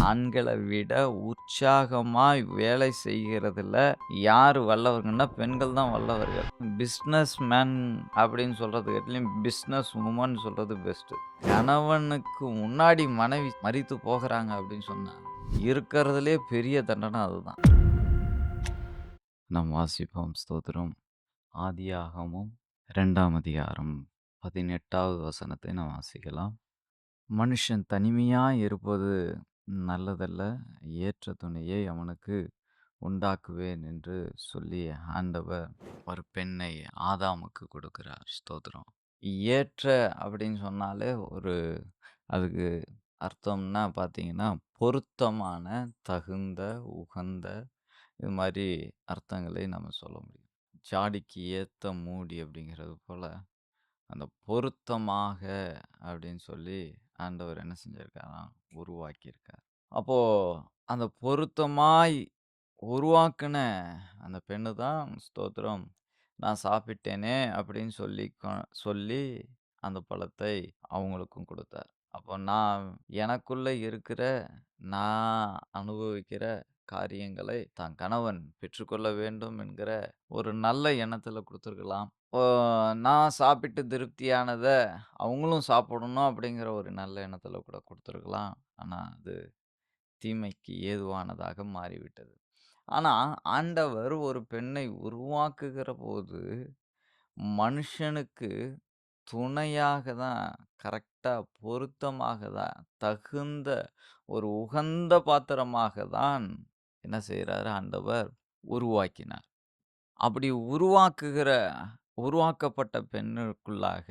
ஆண்கள விட உற்சாகமாய் வேலை செய்கிறதுல யாரு வல்லவர்கள்னா, பெண்கள் தான் வல்லவர்கள். பிசினஸ் மேன் அப்படின்னு சொல்றது காட்டிலும், பிசினஸ் வுமன் சொல்றது பெஸ்ட்டு. கணவனுக்கு முன்னாடி மனைவி மரித்து போகுறாங்க அப்படின்னு சொன்னா, இருக்கிறதுலயே பெரிய தண்டனை அதுதான். நாம் வாசிப்போம் ஸ்தோத்திரம். ஆதியாகமம் 2ஆம் அதிகாரம் 18வது வசனத்தை நாம் வாசிக்கலாம். மனுஷன் தனிமையாய் இருப்பது நல்லதல்ல. ஏற்ற துணையை அவனுக்கு உண்டாக்குவேன் என்று சொல்லி ஆண்டவர் ஒரு பெண்ணை ஆதாமுக்கு கொடுக்கிறார். ஸ்தோத்திரம். ஏற்ற அப்படின்னு சொன்னாலே அதுக்கு அர்த்தம்னா பார்த்தீங்கன்னா, பொருத்தமான, தகுந்த, உகந்த இது மாரி அர்த்தங்களை நம்ம சொல்ல முடியும். "ஜாடிக்கு ஏத்த மூடி" அப்படிங்கிறது போல, அந்த பொருத்தமாக அப்படின்னு சொல்லி ஆண்டவர் என்ன செஞ்சிருக்காராம்? உருவாக்கியிருக்கார். அப்போ அந்த பொருத்தமாய் உருவாக்குன அந்த பெண்ணு தான் ஸ்தோத்திரம், "நான் சாப்பிட்டேனே" அப்படின்னு சொல்லி அந்த பழத்தை அவங்களுக்கும் குடுத்தார். அப்போ எனக்குள்ள இருக்கிற, நான் அனுபவிக்கிற காரியங்களை தன் கணவன் பெற்றுக்கொள்ள வேண்டும் என்கிற ஒரு நல்ல எண்ணத்துல குடுத்துருக்கலாம். இப்போ நான் சாப்பிட்டு திருப்தியானத அவங்களும் சாப்பிடணும் அப்படிங்கிற ஒரு நல்ல எண்ணத்துல கூட குடுத்துருக்கலாம். ஆனா அது தீமைக்கு ஏதுவானதாக மாறிவிட்டது. ஆனா, ஆண்டவர் ஒரு பெண்ணை உருவாக்குகிறபோது, மனுஷனுக்கு துணையாக தான் கரெக்ட்டா பொருத்தமாக தான், தகுந்த ஒரு உகந்த பாத்திரமாக தான் என்ன செய்றாரு ஆண்டவர் உருவாக்கினார். அப்படி உருவாக்கப்பட்ட பெண்ணுக்குள்ளாக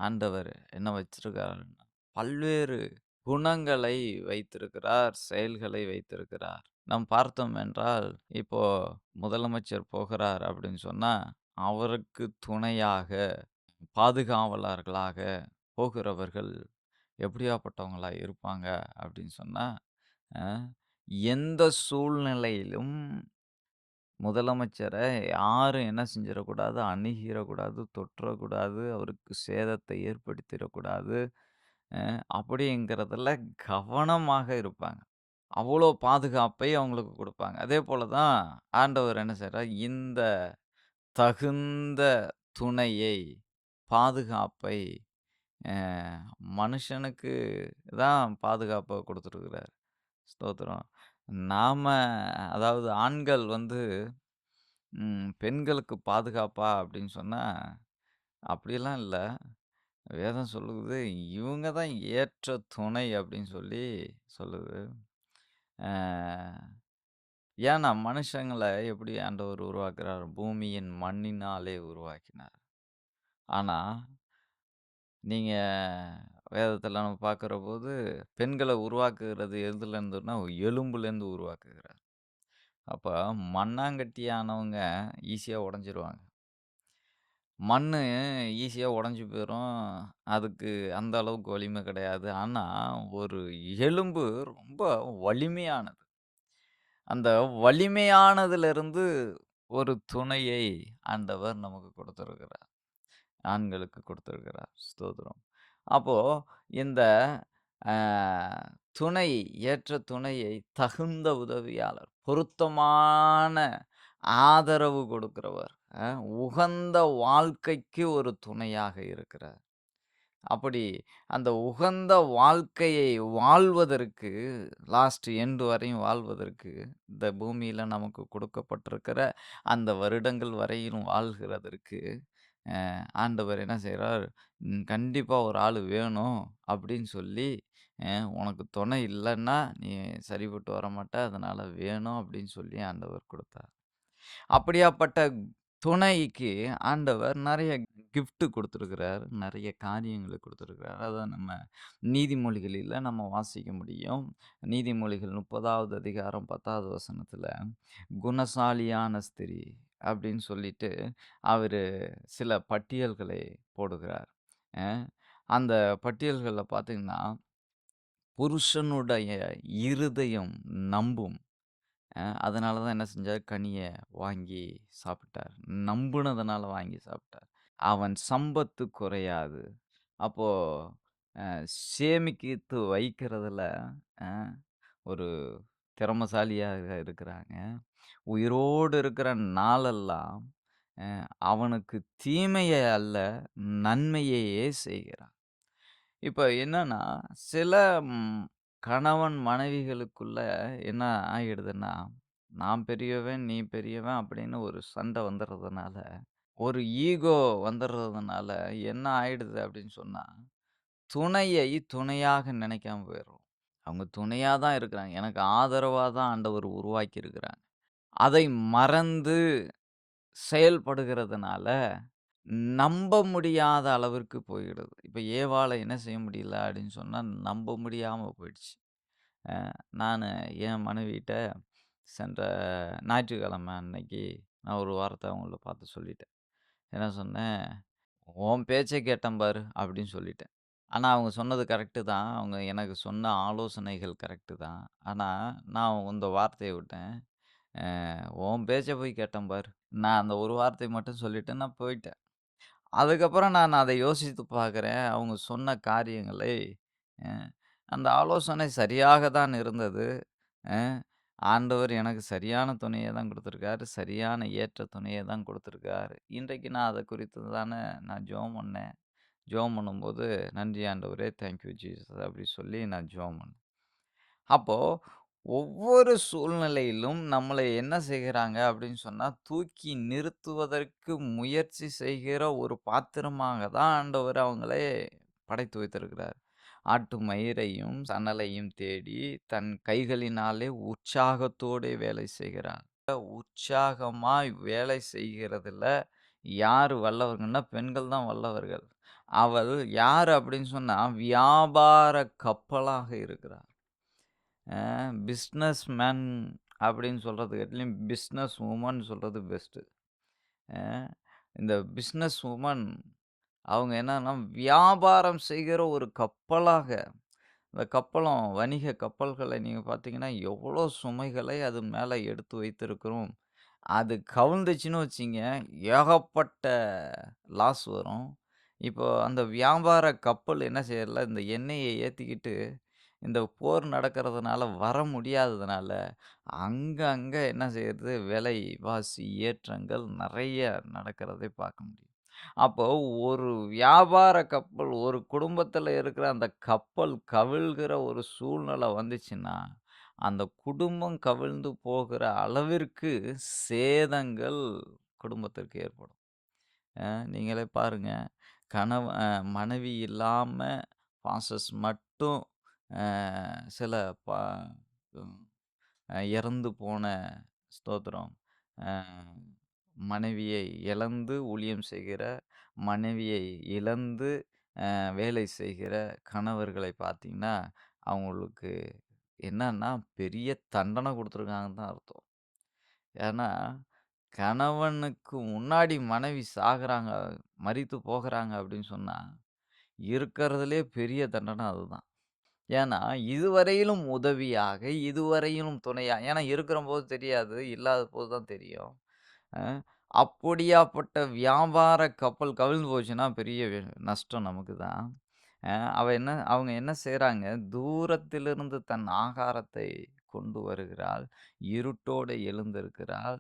ஆண்டவர் என்ன வச்சிருக்காருன்னா, பல்வேறு குணங்களை வைத்திருக்கிறார், செயல்களை வைத்திருக்கிறார். நாம் பார்த்தோம் என்றால், இப்போ முதலமைச்சர் போகிறார் அப்படின்னு சொன்னா, அவருக்கு துணையாக, பாதுகாவலர்களாக போகிறவர்கள் எப்படியாப்பட்டவங்களா இருப்பாங்க அப்படின்னு சொன்னா, அ எந்த சூழ்நிலையிலும் முதலமைச்சர யாரும் என்ன செஞ்சிறக்கூடாது, அணுகிறக்கூடாது, தொட்றக்கூடாது, அவருக்கு சேதத்தை ஏற்படுத்திறக்கூடாது. அப்படிங்கிறதுல கவனமாக இருப்பாங்க. அவ்வளோ பாதுகாப்பை அவங்களுக்கு குடுப்பாங்க. அதேபோல தான் ஆண்டவர் என்ன செய்றார், இந்த தகுந்த துணையை, பாதுகாப்பை அ மனுஷனுக்கு தான் பாதுகாப்ப குடுத்துருக்கிறார். ஸ்தோத்திரம். நாம அதாவது ஆண்கள் பெண்களுக்கு பாதுகாப்பா அப்படின்னு சொன்னா, அப்படியெல்லாம் இல்ல. வேதம் சொல்லுது, இவங்க தான் ஏற்ற துணை அப்படின்னு சொல்லி சொல்லுது. அ ஏன்னா மனுஷங்கள எப்படி ஆண்டவர் உருவாக்குறார்? பூமியின் மண்ணினாலே உருவாக்கினார். ஆனா, நீங்க வேதத்துல நம்ம பார்க்கிறபோது, பெண்கள உருவாக்குகிறது எதுலேருந்துன்னா, எலும்புலேருந்து உருவாக்குகிறார். அப்ப மண்ணாங்கட்டியானவங்க ஈஸியா உடைஞ்சிருவாங்க. மண்ணு ஈஸியா உடைஞ்சு போயிரும். அதுக்கு அந்த அளவுக்கு வலிமை கிடையாது. ஆனா, ஒரு எலும்பு ரொம்ப வலிமையானது. அந்த வலிமையானதிலிருந்து ஒரு துணையை ஆண்டவர் நமக்கு கொடுத்திருக்கிறார். ஆண்களுக்கு கொடுத்திருக்கிறார். ஸ்தோத்திரம். அப்போ இந்த அ துணை ஏற்ற துணையை தகுந்த உதவியாளர், பொருத்தமான ஆதரவு கொடுக்கிறவர், அ உகந்த வாழ்க்கைக்கு ஒரு துணையாக இருக்கிறார். அப்படி அந்த உகந்த வாழ்க்கையை வாழ்வதற்கு, லாஸ்ட் எண்ட் வரையும் வாழ்வதற்கு, இந்த பூமியில நமக்கு கொடுக்கப்பட்டிருக்கிற அந்த வருடங்கள் வரையிலும் வாழ்கிறதற்கு, ஆண்டவர் என்ன செய்றார், கண்டிப்பா ஒரு ஆளு வேணும் அப்படின்னு சொல்லி, உனக்கு துணை இல்லன்னா, நீ சரிப்பட்டு வரமாட்ட. அதனால வேணும் அப்படின்னு சொல்லி ஆண்டவர் குடுத்தார். அப்படியாப்பட்ட துணைக்கு ஆண்டவர் நெறைய கிஃப்ட் குடுத்திருக்கிறார். நெறைய காரியங்கள குடுத்திருக்கிறார். அத நம்ம நீதிமொழிகளில நம்ம வாசிக்க முடியும். நீதிமொழிகள் 30வது அதிகாரம் 10வது வசனத்துல, குணசாலியான ஸ்திரீ அப்படின்னு சொல்லிட்டு, அவரு சில பட்டியல்களை போடுகிறார். அ அந்த பட்டியல்கள்ல பார்த்தீங்கன்னா, புருஷனுடைய இருதயம் நம்பும். அதனால தான் என்ன செஞ்சாரு, கனிய வாங்கி சாப்பிட்டார். நம்புனதுனால வாங்கி சாப்பிட்டார். அவன் சம்பத்து குறையாது. அப்போ அ சேமித்து வைக்கிறதுல, அ ஒரு திறமைசாலியாக இருக்கிறாங்க. உயிரோடு இருக்கிற நாளெல்லாம் அ அவனுக்கு தீமையை அல்ல, நன்மையையே செய்கிறான். இப்ப என்னன்னா, சில ம் கணவன் மனைவிகளுக்குள்ள என்ன ஆயிடுதுன்னா, நான் பெரியவன், நீ பெரியவன் அப்படின்னு ஒரு சண்டை வந்துடுறதுனால, ஒரு ஈகோ வந்துடுறதுனால என்ன ஆயிடுது அப்படின்னு சொன்னா, துணையை துணையாக நினைக்காம போயிடுறோம். அவங்க துணையா தான் இருக்கிறாங்க. எனக்கு ஆதரவா தான் ஆண்டவர் உருவாக்கி இருக்கிறாங்க. அதை மறந்து செயல்படுகிறதுனால, நம்ப முடியாத அளவிற்கு போயிடுது. இப்ப ஏவாள என்ன செய்ய முடியல அப்படின்னு சொன்னா, நம்ப முடியாம போயிடுச்சு. நானு என் மனைவிட்ட சென்ற ஞாயிற்றுக்கிழமை அன்னைக்கு நான் ஒரு வார்த்தை அவங்கள பார்த்து சொல்லிட்டேன். என்ன சொன்னேன், "உன் பேச்ச கேட்டேன் பாரு" அப்படின்னு சொல்லிட்டேன். ஆனா அவங்க சொன்னது கரெக்ட்டு தான். அவங்க எனக்கு சொன்ன ஆலோசனைகள் கரெக்ட்டு தான். ஆனா நான் இந்த வார்த்தைய விட்டேன். "உன் பேச்ச போய் கேட்டேன் பாரு." நான் அந்த ஒரு வார்த்தை மட்டும் சொல்லிட்டு நான் போயிட்டேன். அதுக்கப்புறம் நான் அதை யோசித்து பார்க்கிறேன். அவங்க சொன்ன காரியங்களை, அ அந்த ஆலோசனை சரியாக தான் இருந்தது. அ ஆண்டவர் எனக்கு சரியான துணைய தான் குடுத்துருக்காரு. சரியான ஏற்ற துணைய தான் குடுத்துருக்காரு. இன்றைக்கு நான் அத குறித்து தானே நான் ஜெபம் பண்ணேன். ஜெபம் பண்ணும்போது, "நன்றி ஆண்டவரே, தேங்க் யூ ஜீசஸ்" அப்படி சொல்லி நான் ஜெபம் பண்ணேன். அப்போ ஒவ்வொரு சூழ்நிலையிலும் நம்மள என்ன செய்கிறாங்க அப்படின்னு சொன்னா, தூக்கி நிறுத்துவதற்கு முயற்சி செய்கிற ஒரு பாத்திரமாக தான் ஆண்டவர் அவங்களை படைத்து வைத்திருக்கிறார். ஆட்டு மயிரையும், சணலையும் தேடி தன் கைகளினாலே உற்சாகத்தோடே வேலை செய்கிறார். உற்சாகமாய் வேலை செய்கிறதுல யாரு வல்லவர்கள்னா, பெண்கள் தான் வல்லவர்கள். அவள் யாரு அப்படின்னு சொன்னா, வியாபார கப்பலாக இருக்கிறார். பிஸ்னஸ் மேன் அப்படின்னு சொல்றது காட்டிலும், பிஸ்னஸ் வுமன் சொல்றது பெஸ்ட்டு. அ இந்த பிஸ்னஸ் வுமன் அவங்க என்னன்னா, வியாபாரம் செய்கிற ஒரு கப்பலாக இந்த கப்பலும் வணிக கப்பல்களை நீங்க பார்த்தீங்கன்னா, எவ்வளோ சுமைகளை அது மேல எடுத்து வைத்திருக்கிறோம். அது கவிழ்ந்துச்சுன்னு வச்சுங்க, ஏகப்பட்ட லாஸ் வரும். இப்போ அந்த வியாபார கப்பல் என்ன செய்யறதுல, இந்த எண்ணெய ஏத்திக்கிட்டு, இந்த போர் நடக்கிறதுனால வர முடியாததுனால, அங்க என்ன செய்யுது, விலைவாசி ஏற்றங்கள் நெறைய நடக்கிறதை பார்க்க முடியும். அப்போ ஒரு வியாபார கப்பல், ஒரு குடும்பத்தில இருக்கிற அந்த கப்பல் கவிழ்கிற ஒரு சூழ்நிலை வந்துச்சுன்னா, அந்த குடும்பம் கவிழ்ந்து போகிற அளவிற்கு சேதங்கள் குடும்பத்திற்கு ஏற்படும். நீங்களே பாருங்க. மனைவி இல்லாம பாசஸ் மட்டும் அ சில பா ம் இறந்து போன ஸ்தோத்திரம். அ மனைவியை இழந்து ஊழியம் செய்கிற, மனைவியை இழந்து வேலை செய்கிற கணவர்களை பார்த்தீங்கன்னா, அவங்களுக்கு என்னன்னா பெரிய தண்டனை குடுத்துருக்காங்கன்னு தான் அர்த்தம். ஏன்னா, கணவனுக்கு முன்னாடி மனைவி சாகுறாங்க, மரித்து போகுறாங்க அப்படின்னு சொன்னா, இருக்கிறதுலயே பெரிய தண்டனை அதுதான். ஏன்னா, இதுவரையிலும் உதவியாக, இதுவரையிலும் துணையா ஏன்னா இருக்கிறம்போது தெரியாது, இல்லாத போது தான் தெரியும். அ அப்படியாப்பட்ட வியாபார கப்பல் கவிழ்ந்து போச்சுன்னா, பெரிய நஷ்டம் நமக்கு தான். அவங்க என்ன செய்றாங்க, தூரத்திலிருந்து தன் ஆகாரத்தை கொண்டு வருகிறாள். இருட்டோடு எழுந்திருக்கிறாள்.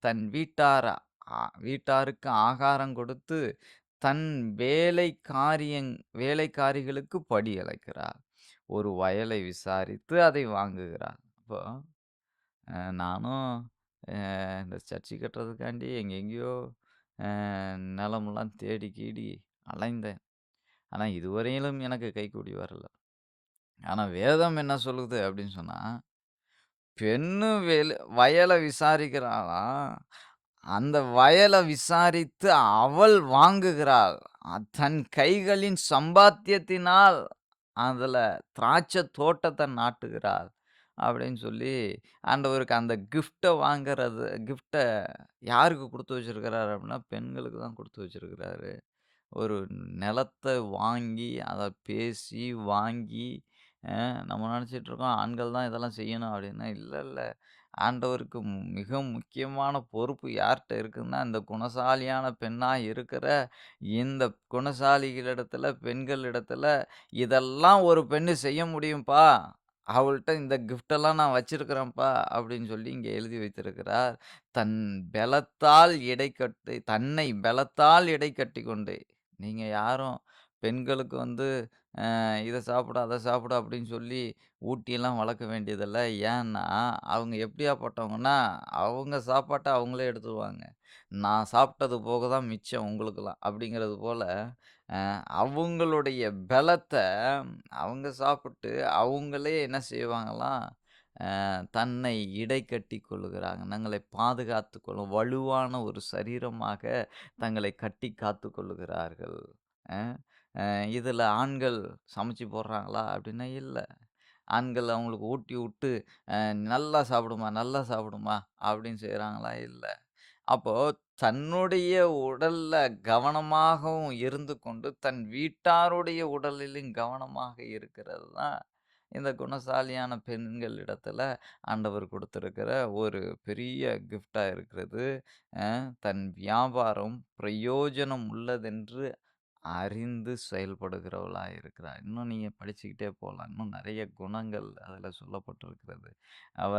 தன் வீட்டாருக்கு ஆகாரம் கொடுத்து, தன் வேலைக்காரிகளுக்கு படி அளக்கிறாள். ஒரு வயலை விசாரித்து அதை வாங்குகிறாள். அப்போ நானும் இந்த சர்ச்சு கட்டுறதுக்காண்டி எங்கெங்கேயோ நிலமெல்லாம் தேடி கீடி அலைந்தேன். ஆனா இதுவரையிலும் எனக்கு கைக்கூடி வரல. ஆனா வேதம் என்ன சொல்லுது அப்படின்னு சொன்னா, பெண்ணு வயல விசாரிக்கிறாளாம். அந்த வயல விசாரித்து அவள் வாங்குகிறாள். தன் கைகளின் சம்பாத்தியத்தினால் அதுல திராட்சை தோட்டத்த நாட்டுகிறாள். அப்படின்னு சொல்லி ஆண்டவருக்கு அந்த கிஃப்ட்ட யாருக்கு குடுத்து வச்சிருக்கிறாரு அப்படின்னா, பெண்களுக்கு தான் குடுத்து வச்சிருக்கிறாரு. ஒரு நிலத்த வாங்கி, அத பேசி வாங்கி, நம்ம நெனச்சிட்டு இருக்கோம், ஆண்கள் தான் இதெல்லாம் செய்யணும் அப்படின்னு. இல்ல, இல்ல. ஆண்டவருக்கு மிக முக்கியமான பொறுப்பு யார்ட்ட இருக்குன்னா, இந்த குணசாலியான பெண்ணா இருக்கிற இந்த குணசாலிகளிடத்துல, பெண்களிடத்துல, இதெல்லாம் ஒரு பெண்ணு செய்ய முடியும்ப்பா. அவள்ட்ட இந்த கிஃப்ட்டெல்லாம் நான் வச்சிருக்கிறேன்ப்பா அப்படின்னு சொல்லி இங்கே எழுதி வைத்திருக்கிறார். தன் பெலத்தால் தன்னை பெலத்தால் இடை கட்டிக்கொண்டு. நீங்க யாரும் பெண்களுக்கு வந்து இத சாப்பிடு, அத சாப்பிடு அப்படின்னு சொல்லி ஊட்டிலாம் வளர்க்க வேண்டியதில்ல. ஏன்னா, அவங்க எப்படியாப்பட்டவங்கன்னா, அவங்க சாப்பாட்ட அவங்களே எடுத்துருவாங்க. நான் சாப்பிட்டது போக தான் மிச்சம் உங்களுக்கெல்லாம். அப்படிங்கிறது போல, அவங்களுடைய பலத்த அவங்க சாப்பிட்டு, அவங்களே என்ன செய்வாங்களாம், தன்னை இடைக்கட்டிக் கொள்ளுகிறாங்க. தங்களை பாதுகாத்துக் கொள்ளும் வலுவான ஒரு சரீரமாக தங்களை கட்டி காத்துக் கொள்ளுகிறார்கள். அ அ இதில ஆண்கள் சமைச்சு போடுறாங்களா? அப்படின்னா இல்ல. ஆண்கள் அவங்களுக்கு ஊட்டி விட்டு, "நல்லா சாப்பிடுமா, நல்லா சாப்பிடுமா" அப்படின்னு செய்றாங்களா? இல்ல. அப்போ தன்னுடைய உடல்ல கவனமாகவும் இருந்து கொண்டு, தன் வீட்டாருடைய உடலிலும் கவனமாக இருக்கிறது தான், இந்த குணசாலியான பெண்களிடத்தில ஆண்டவர் குடுத்திருக்கிற ஒரு பெரிய கிஃப்ட்டா இருக்கிறது. தன் வியாபாரம் பிரயோஜனம் உள்ளதென்று அறிந்து செயல்படுகிறவளா இருக்கிறார். இன்னும் நீங்க படிச்சுக்கிட்டே போலாம். இன்னும் நெறைய குணங்கள் அதில சொல்லப்பட்டிருக்கிறது. அவ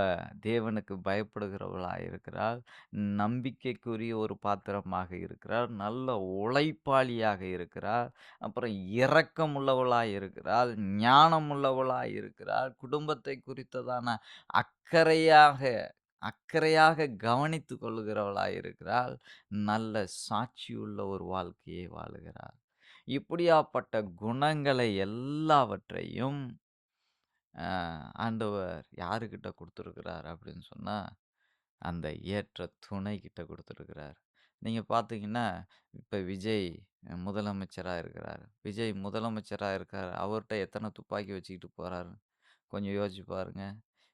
தேவனுக்கு பயப்படுகிறவளா இருக்கிறாள். நம்பிக்கைக்குரிய ஒரு பாத்திரமாக இருக்கிறாள். நல்ல உழைப்பாளியாக இருக்கிறாள். அப்புறம் இரக்கம் உள்ளவளாய் இருக்கிறாள். ஞானம் உள்ளவளாய் இருக்கிறாள். குடும்பத்தை குறித்ததான அக்கறையாக அக்கறையாக கவனித்துக் கொள்ளுகிறவளாய் இருக்கிறாள். நல்ல சாட்சியுள்ள ஒரு வாழ்க்கையை வாழுகிறாள். இப்படியாப்பட்ட குணங்களை எல்லாவற்றையும் அ ஆண்டவர் யாருகிட்ட குடுத்திருக்கிறார் அப்படின்னு சொன்னா, அந்த ஏற்ற துணைக்கிட்ட குடுத்திருக்கிறார். நீங்க பார்த்தீங்கன்னா, இப்ப விஜய் முதலமைச்சரா இருக்கிறாரு. விஜய் முதலமைச்சரா இருக்காரு. அவர்ட்ட எத்தன துப்பாக்கி வச்சுக்கிட்டு போறாரு? கொஞ்சம் யோசிச்சு பாருங்க.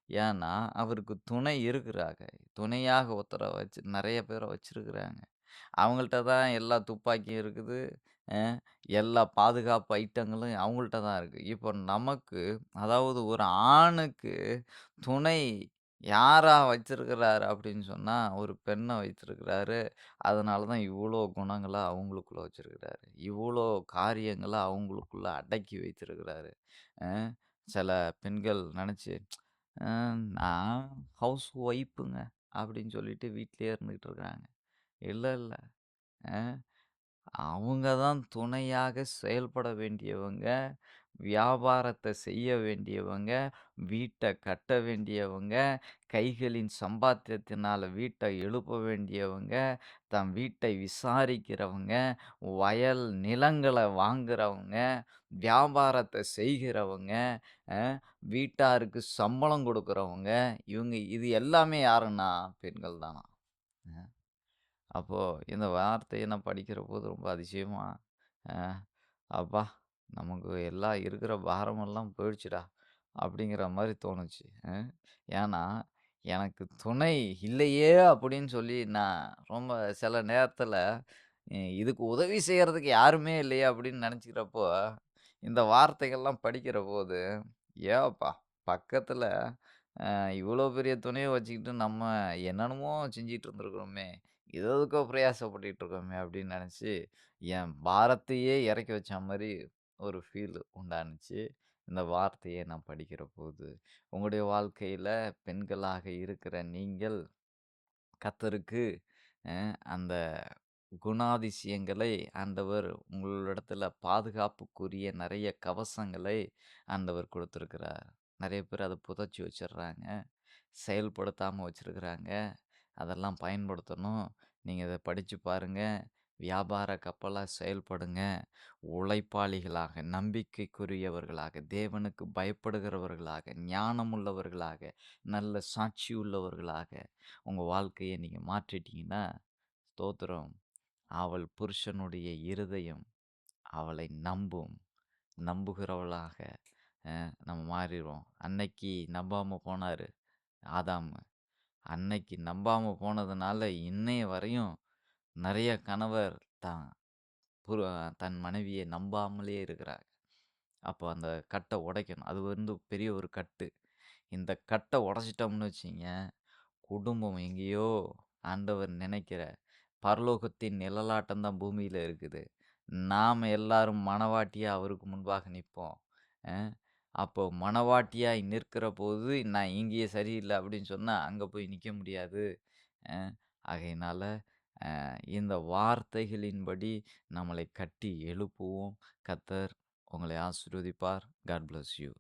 ஏன்னா, அவருக்கு துணை இருக்கிறாங்க. துணையாக ஒருத்தர வச்சு நெறைய பேர வச்சிருக்கிறாங்க. அவங்கள்ட்ட தான் எல்லா துப்பாக்கியும் இருக்குது. அ எல்லா பாதுகாப்பு ஐட்டங்களும் அவங்கள்ட்ட தான் இருக்கு. இப்போ நமக்கு அதாவது ஒரு ஆணுக்கு துணை யாரா வச்சிருக்கிறாரு அப்படின்னு சொன்னா, ஒரு பெண்ண வைத்திருக்கிறாரு. அதனால தான் இவ்ளோ குணங்கள அவங்களுக்குள்ள வச்சிருக்கிறாரு. இவ்ளோ காரியங்கள அவங்களுக்குள்ள அடக்கி வைத்திருக்கிறாரு. அ சில பெண்கள் நெனச்சு, "அ நான் ஹவுஸ் ஒய்ஃப்ங்க" அப்படின்னு சொல்லிட்டு வீட்லயே இருந்துகிட்டு இருக்காங்க. இல்ல, இல்ல. அ அவங்க தான் துணையாக செயல்பட வேண்டியவங்க. வியாபாரத்த செய்ய வேண்டியவங்க. வீட்ட கட்ட வேண்டியவங்க. கைகளின் சம்பாத்தியத்தினால வீட்ட எழுப்ப வேண்டியவங்க. தம் வீட்டை விசாரிக்கிறவங்க. வயல் நிலங்கள வாங்குறவங்க. வியாபாரத்த செய்கிறவங்க. அ வீட்டாருக்கு சம்பளம் குடுக்குறவங்க. இவங்க இது எல்லாமே யாருன்னா பெண்கள் தானாம். அ. அப்போ இந்த வார்த்தைய நான் படிக்கிறபோது ரொம்ப அதிசயமா, அ "அப்பா! நமக்கு எல்லாம் இருக்கிற பாரமெல்லாம் போயிடுச்சுடா" அப்படிங்கிற மாரி தோணுச்சு. ஏன்னா, எனக்கு துணை இல்லையே அப்படின்னு சொல்லி நான் ரொம்ப சில நேரத்தில, இதுக்கு உதவி செய்யறதுக்கு யாருமே இல்லையே அப்படின்னு நெனச்சுக்கிறப்போ, இந்த வார்த்தைகள்லாம் படிக்கிறபோது, ஏப்பா! பக்கத்தில இவ்வளோ பெரிய துணைய வச்சுக்கிட்டு நம்ம என்னென்னமோ செஞ்சுட்டு இருந்திருக்கிறோமே! இது எதுக்கோ பிரயாசப்பட்டுட்டு இருக்கோமே! அப்படின்னு நெனச்சு, என் பாரத்தையே இறக்கி வச்ச மாரி ஒரு ஃபீல் உண்டானுச்சு. இந்த வார்த்தைய நான் படிக்கிறபோது. உங்களுடைய வாழ்க்கையில பெண்களாக இருக்கிற நீங்கள் கர்த்தருக்கு அந்த குணாதிசயங்களை ஆண்டவர் உங்களிடத்துல பாதுகாப்புக்குரிய நெறைய கவசங்களை ஆண்டவர் குடுத்திருக்கிறார். நெறைய பேர் அத புதைச்சு வச்சுடுறாங்க. செயல்படுத்தாம வச்சிருக்கிறாங்க. அதெல்லாம் பயன்படுத்தணும். நீங்க இத படிச்சு பாருங்க. வியாபார கப்பலா செயல்படுங்க. உழைப்பாளிகளாக, நம்பிக்கைக்குரியவர்களாக, தேவனுக்கு பயப்படுகிறவர்களாக, ஞானமுள்ளவர்களாக, நல்ல சாட்சியுள்ளவர்களாக உங்க வாழ்க்கைய நீங்க மாற்றிட்டீங்கன்னா, ஸ்தோத்திரம். அவள் புருஷனுடைய இருதயம் அவளை நம்பும். நம்புகிறவளாக நம்ம மாறிருவோம். அன்னைக்கு நம்பாம போனாரு ஆதாமு. அன்னைக்கு நம்பாம போனதுனால, இன்னைய வரையும் நெறைய கணவர் தான் புரு தன் மனைவியை நம்பாமலே இருக்கிறார். அப்போ அந்த கட்ட உடைக்கணும். அது வந்து பெரிய ஒரு கட்டு. இந்த கட்ட உடைச்சிட்டோம்னு வச்சுக்கங்க, குடும்பம் எங்கேயோ ஆண்டவர் நினைக்கிற பரலோகத்தின் நிழலாட்டம் தான் பூமியில இருக்குது. நாம எல்லாரும் மணவாட்டியா அவருக்கு முன்பாக நிப்போம். அ அப்போ மணவாட்டியாய் நிற்கிறபோது, நான் இங்கேயே சரியில்ல அப்படின்னு சொன்னா, அங்க போய் நிக்க முடியாது. அ ஆகையினால இந்த வார்த்தைகளின்படி நம்மளை கட்டி எழுப்புவோம். கர்த்தர் உங்களை ஆசீர்வதிப்பார். God bless you.